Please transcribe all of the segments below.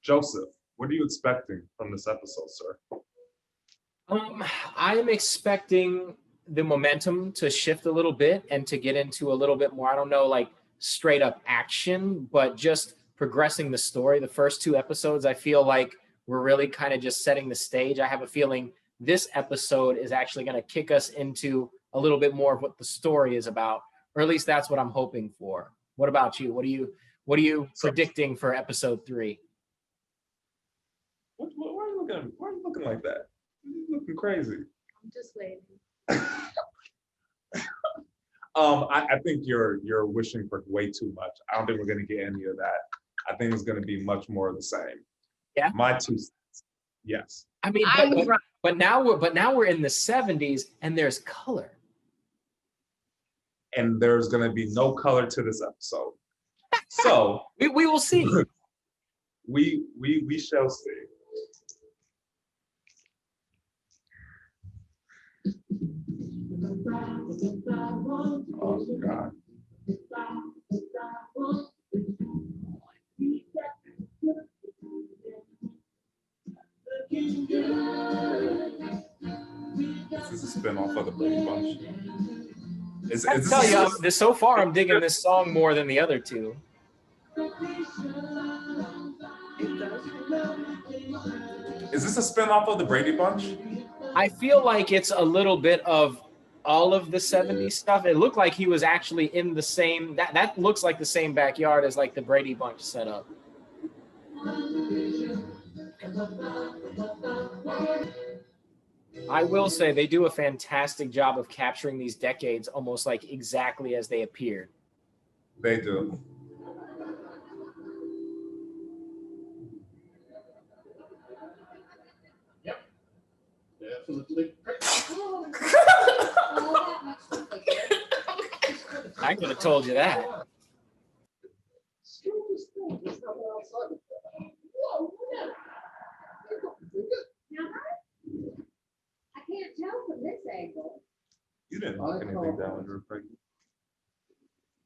Joseph, what are you expecting from this episode, sir? I am expecting the momentum to shift a little bit and to get into a little bit more, I don't know, like straight up action, but just progressing the story. The first 2 episodes, I feel like we're really kind of just setting the stage. I have a feeling this episode is actually going to kick us into a little bit more of what the story is about, or at least that's what I'm hoping for. What about you? What are you predicting for episode 3? Why are you looking like that? You're looking crazy. I'm just waiting. I think you're wishing for way too much. I don't think we're going to get any of that. I think it's going to be much more of the same. Yeah. My 2 cents. Yes. I mean, but now we're in the 70s and there's color. And there's going to be no color to this episode. So we will see. we shall see. Oh God. This is a spinoff of the Brady Bunch. I tell you, so far I'm digging this song more than the other 2. Is this a spinoff of the Brady Bunch? I feel like it's a little bit of all of the 70s stuff. It looked like he was actually in the same, that looks like the same backyard as like the Brady Bunch setup. I will say they do a fantastic job of capturing these decades almost like exactly as they appeared. They do. Yep. Definitely. I could have told you that. I can't tell from this angle. You didn't look anything down when you were pregnant.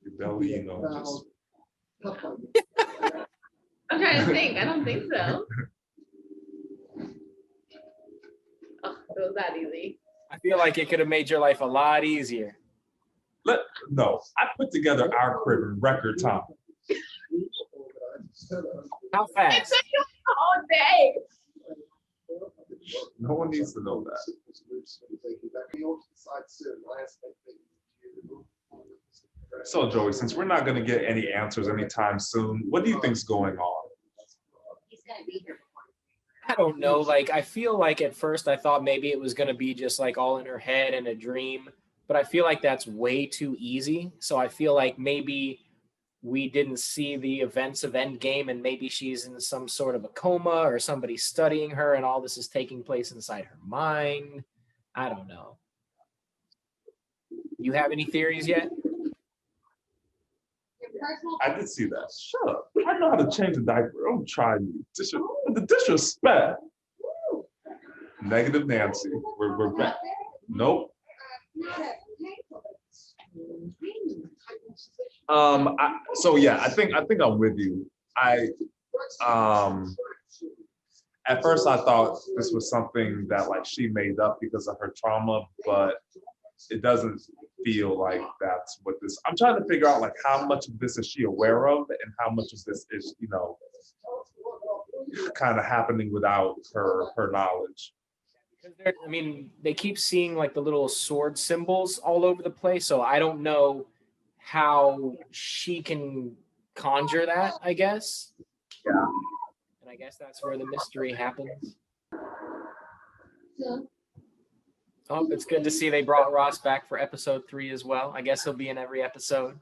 Your belly, you know, just. I'm trying to think. I don't think so. Oh, it was that easy. I feel like it could have made your life a lot easier. No, I put together our crib in record time. How It fast? took you all day. No one needs to know that. So, Joey, since we're not going to get any answers anytime soon, what do you think's going on? He's gonna be here. I don't know. Like, I feel like at first I thought maybe it was going to be just like all in her head and a dream, but I feel like that's way too easy. So I feel like maybe we didn't see the events of Endgame and maybe she's in some sort of a coma or somebody's studying her and all this is taking place inside her mind. I don't know. You have any theories yet? I did see that. Shut up. I know how to change a diaper. Don't try me. The disrespect. Negative Nancy. We're back. Nope. So yeah, I think I'm with you. At first I thought this was something that like she made up because of her trauma, but it doesn't feel like that's what this. I'm trying to figure out like how much of this is she aware of and how much of this is, you know, kind of happening without her knowledge. I mean, they keep seeing like the little sword symbols all over the place, so I don't know how she can conjure that, I guess. Yeah. And I guess that's where the mystery happens. Oh, it's good to see they brought Ross back for episode 3 as well. I guess he'll be in every episode.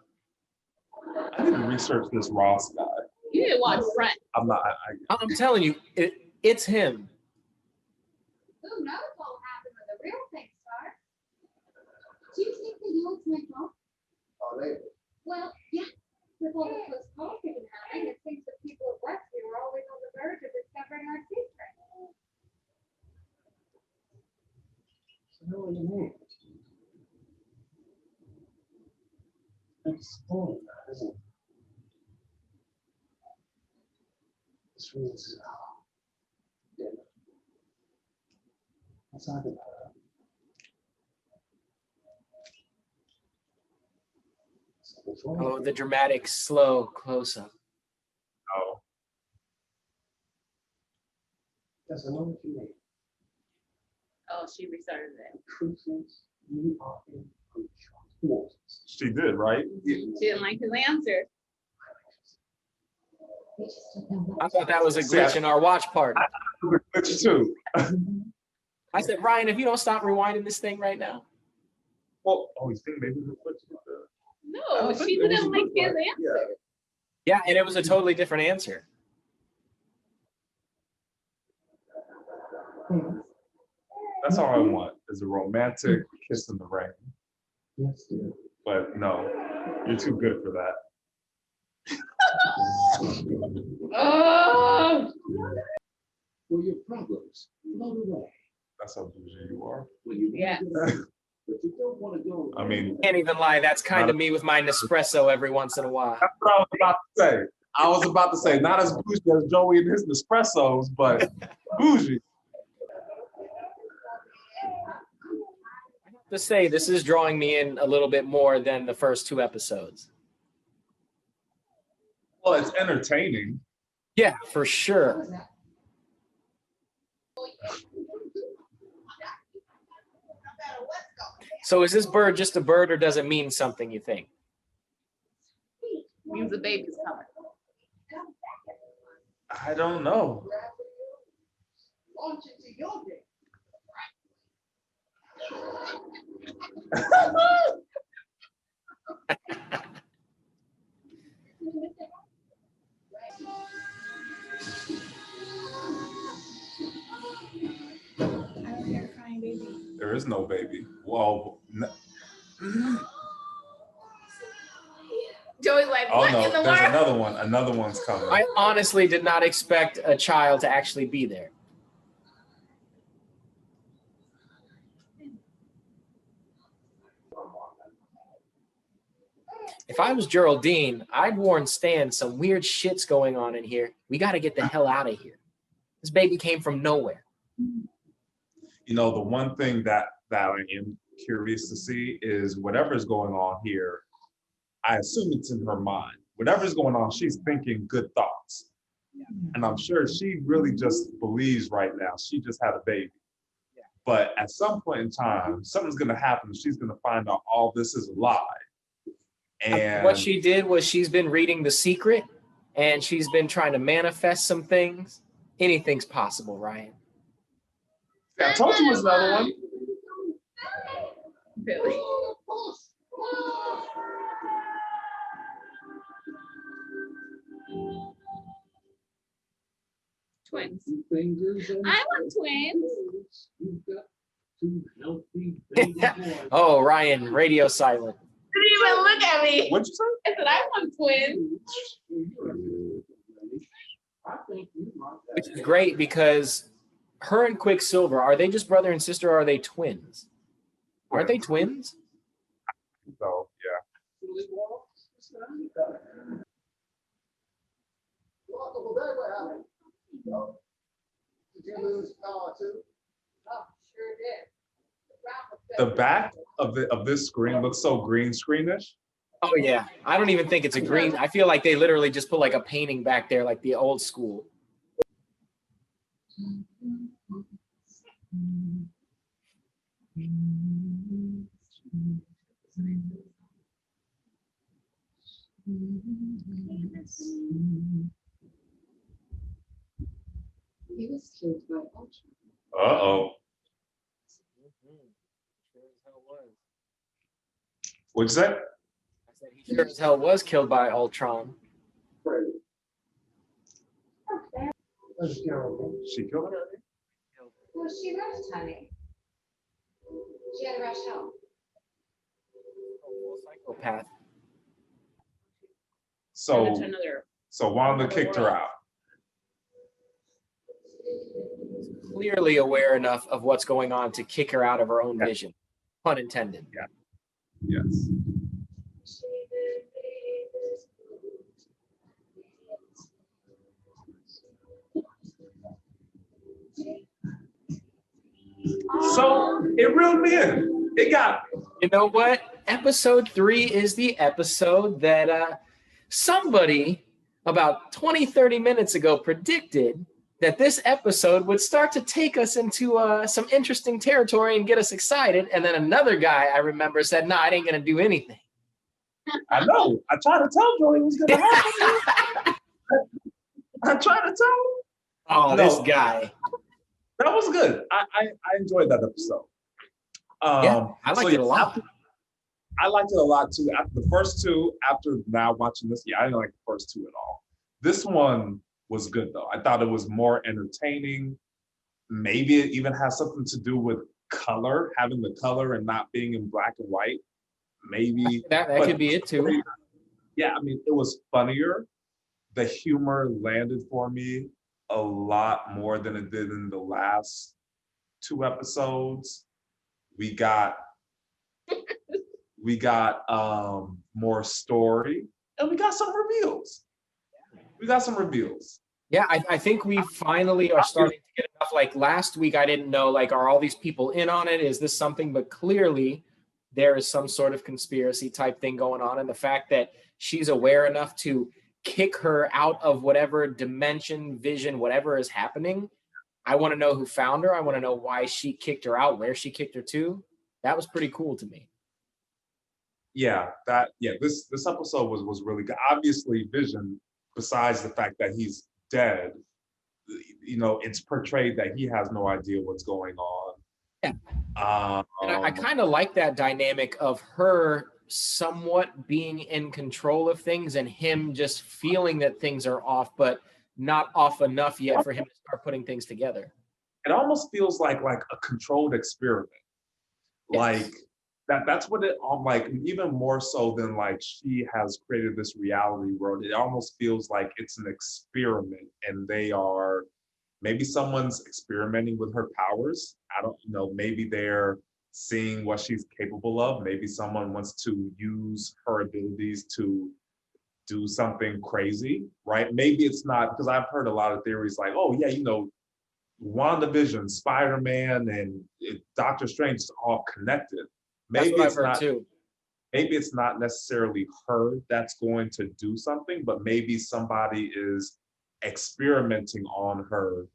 I didn't research this Ross guy. You need to watch Friends. I'm not. I'm telling you, it's him. Who knows what will happen when the real thing starts? Do you think they know it's my fault? Well, yeah. With all the close calls we've been having, it seems that people at Westview are always on the verge of discovering our secret. What do you mean? It's This was dinner. Outside of her. Oh, the dramatic slow close-up. Oh, That's another feeling. Oh, she restarted it. Truth is, you are in control. she did, right? She didn't like his answer. I thought that was a glitch in our watch party. It's too. I said, Ryan, if you don't stop rewinding this thing right now. Well, oh, you think maybe the glitch was there? No, think she it was didn't a like good his one. answer. Yeah, and it was a totally different answer. That's all I want is a romantic kiss in the rain. Yes, dear. But no, you're too good for that. Oh, For your problems, float away. That's how bougie you are. When you yes. but you don't want to go. I mean, Can't even lie, that's kind of me with my Nespresso every once in a while. that's what I was about to say. I was about to say, not as bougie as Joey and his Nespressos, but bougie. To say this is drawing me in a little bit more than the first 2 episodes. Well, it's entertaining. Yeah, for sure. So is this bird just a bird or does it mean something, you think? Means the baby's coming. I don't know. I don't hear a crying baby. There is no baby. Well, no. Joey's like, Oh what no, in the there's world? another one. Another one's coming. I honestly did not expect a child to actually be there. If I was Geraldine, I'd warn Stan some weird shit's going on in here. We got to get the hell out of here. This baby came from nowhere. You know, the one thing that I am curious to see is whatever's going on here, I assume it's in her mind. Whatever's going on, she's thinking good thoughts. And I'm sure she really just believes right now, she just had a baby. Yeah. But at some point in time, something's going to happen. She's going to find out all this is a lie. And What she did was she's been reading The Secret and she's been trying to manifest some things. Anything's possible, Ryan. I told you it was another one. Really? Twins. Fingers and I want twins. You've got 2 healthy baby boys. Oh, Ryan, radio silent. Didn't even look at me. What'd you say? I said, I want twins. I think you like that. Which is great because her and Quicksilver, are they just brother and sister or are they twins? Aren't they twins? So, yeah. Did you lose power too? Oh, sure did. The back of this screen looks so green screenish. Oh yeah. I don't even think it's a green. I feel like they literally just put like a painting back there like the old school. He was killed by Ultron. Uh-oh. What'd you say? I said he sure as hell was killed by Ultron. She killed her? Well, she rushed, honey. She had to rush home. Psychopath. So, Another. so Wanda kicked her out. Clearly aware enough of what's going on to kick her out of her own vision. Pun intended. Yes. So it reeled me in. It got me. You know what? Episode 3 is the episode that somebody about 20, 30 minutes ago predicted that this episode would start to take us into some interesting territory and get us excited. And then another guy I remember said, nah, it ain't going to do anything. I know. I tried to tell Joey it was going to happen. I tried to tell him. Oh, No. this guy. That was good. I enjoyed that episode. Yeah, I liked it a lot. I liked it a lot too. After the first two, after now watching this, I didn't like the first two at all. This one was good though. I thought it was more entertaining. Maybe it even has something to do with color, having the color and not being in black and white. Maybe that could be it too. Yeah, I mean, it was funnier. The humor landed for me a lot more than it did in the last 2 episodes. We got more story, and we got some reveals. Yeah, I think we finally are starting to get enough. Like last week, I didn't know, like, are all these people in on it? Is this something? But clearly, there is some sort of conspiracy type thing going on. And the fact that she's aware enough to kick her out of whatever dimension, vision, whatever is happening. I want to know who found her. I want to know why she kicked her out, where she kicked her to. That was pretty cool to me. This episode was really good. Obviously, Vision, besides the fact that he's dead, it's portrayed that he has no idea what's going on. Yeah. And I kind of like that dynamic of her somewhat being in control of things and him just feeling that things are off, but not off enough yet for him to start putting things together. It almost feels like a controlled experiment. Yes. Like that's what it like, even more so than like she has created this reality world. It almost feels like it's an experiment, and maybe someone's experimenting with her powers. I don't know, maybe they're seeing what she's capable of. Maybe someone wants to use her abilities to do something crazy, right? Maybe it's not, because I've heard a lot of theories like, oh yeah, WandaVision, Spider-Man, and Doctor Strange is all connected. Maybe that's what I've heard too. Maybe it's not necessarily her that's going to do something, but maybe somebody is experimenting on her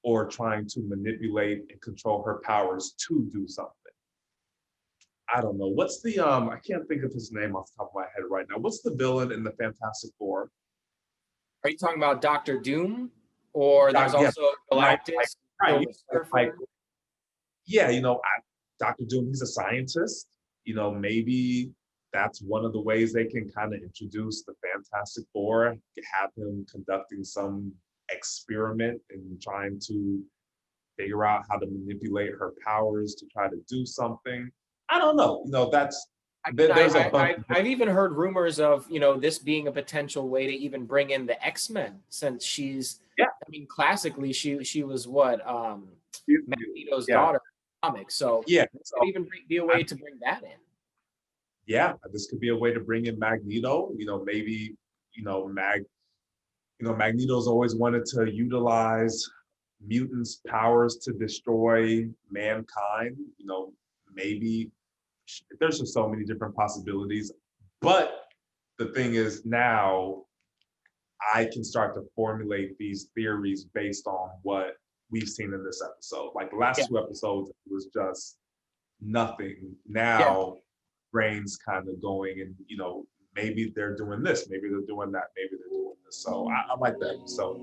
or trying to manipulate and control her powers to do something. I don't know. What's the I can't think of his name off the top of my head right now. What's the villain in the Fantastic Four? Are you talking about Dr. Doom? Or there's also Galactus? Dr. Doom, he's a scientist. Maybe that's one of the ways they can kind of introduce the Fantastic Four, have him conducting some experiment and trying to figure out how to manipulate her powers to try to do something. I don't know. I've even heard rumors of, this being a potential way to even bring in the X-Men, since she's, classically she was what, Magneto's daughter in comics. So yeah, this could even be a way to bring that in. Yeah, this could be a way to bring in Magneto. Maybe, Magneto's always wanted to utilize mutants' powers to destroy mankind. Maybe there's just so many different possibilities. But the thing is, now I can start to formulate these theories based on what we've seen in this episode. Like the last 2 episodes, it was just nothing. Now, brain's kind of going, and maybe they're doing this, maybe they're doing that, maybe they're doing this. So I like that episode.